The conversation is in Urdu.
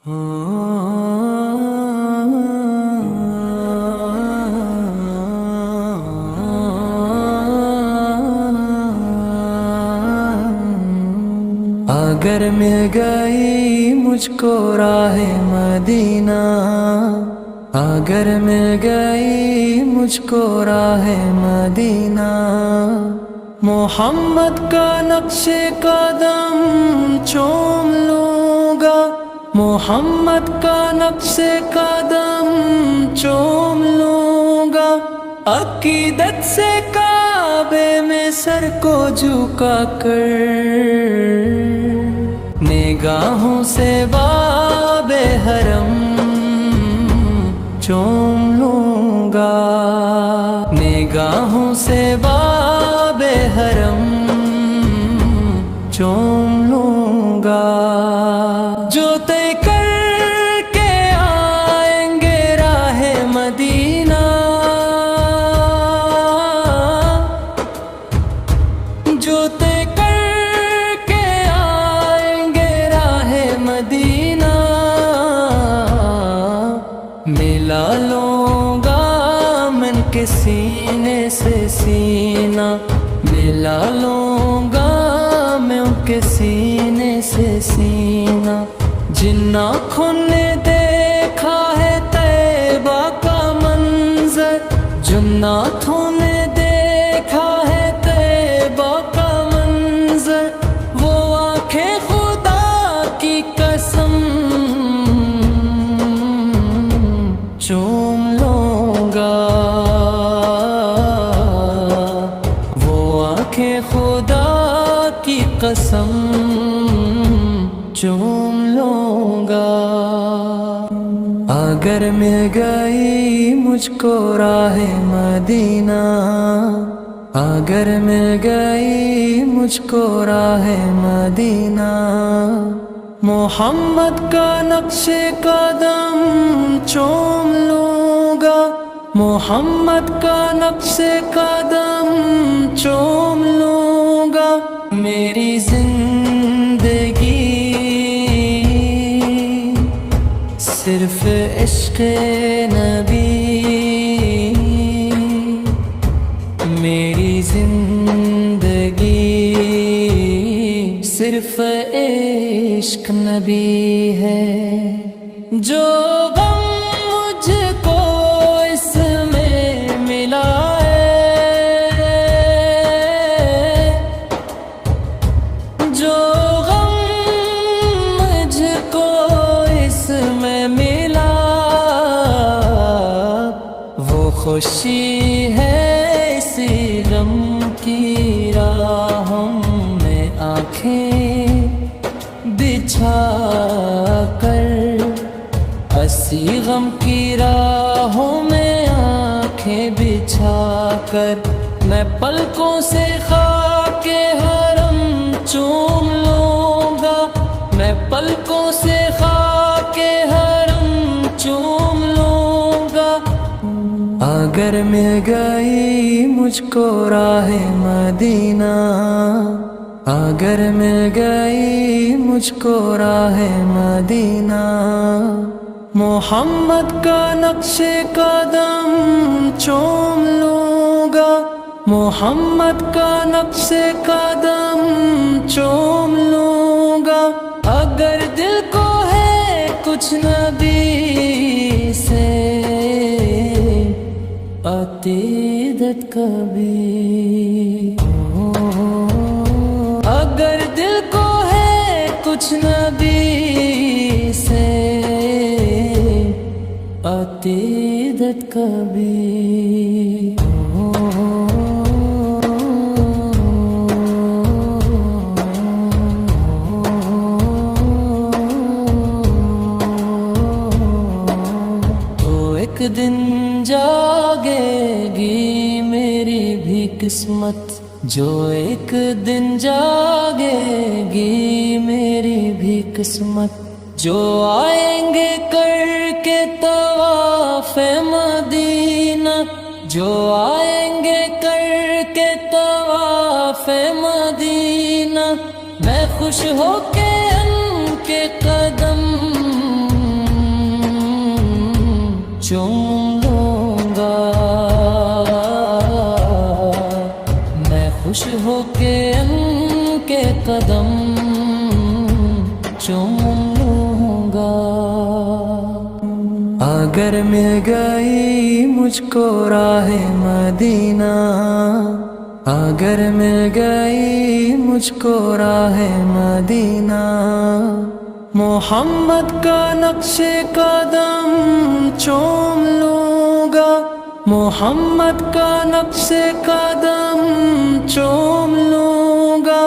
اگر مل گئی مجھ کو راہ مدینہ، اگر مل گئی مجھ کو راہ مدینہ، محمد کا نقش قدم چوم لوں گا، محمد کا نقش قدم چوم لوں گا، عقیدت سے کعبے میں سر کو جھکا کر، نگاہوں سے باب حرم چوم لوں گا، نگاہوں سے باب حرم چوم لوں گا، جو طے کر کے آئیں گے راہ مدینہ، جو طے کر کے آئیں گے راہ مدینہ، ملا لوں گا من کے سینے سے سینہ، ملا لوں گا میں ان کے سینے سے سینہ، جن آنکھوں نے دیکھا ہے طیبہ کا منظر، جن آنکھوں نے دیکھا ہے طیبہ کا منظر، وہ آنکھیں خدا کی قسم چوم لوں گا، وہ آنکھیں خدا کی قسم چوم لوں گا، اگر مل گئی مجھ کو راہ مدینہ، اگر مل گئی مجھ کو راہ مدینہ، محمد کا نقش قدم چوم لوں گا، محمد کا نقش قدم چوم لوں گا، میری زندگی صرف عشق نبی، میری زندگی صرف عشق نبی ہے، جو غم مجھ کو اس میں ملا ہے، جو غم مجھ کو اس میں ملا، وہ خوشی ہے اسی غم کی راہوں میں آنکھیں بچھا کر، اسی غم کی راہوں میں آنکھیں بچھا کر، میں پلکوں سے خاک حرم چوم لوں گا، میں پلکوں سے خاک حرم چوم لوں گا، اگر مل گئی مجھ کو راہ مدینہ، اگر مل گئی مجھ کو راہ مدینہ، محمد کا نقش قدم چوم لوں گا، محمد کا نقش قدم چوم لوں گا، اگر دل کو ہے کچھ نبی سے عقیدت کبھی، اگر دل کو ہے کچھ نبی سے عقیدت کبھی، تو ایک دن جاگے گی میری بھی قسمت، جو ایک دن جاگے گی میری بھی قسمت، جو آئیں گے کر کے طواف مدینہ، جو آئیں گے کر کے طواف مدینہ، میں خوش ہو کے ان کے قدم ہو کے ان کے قدم چوم لوں گا. اگر مل گئی مجھ کو راہ مدینہ، اگر مل گئی مجھ کو راہ مدینہ، محمد کا نقش قدم چوم لوں گا، محمد کا نقش قدم چوم لوں گا.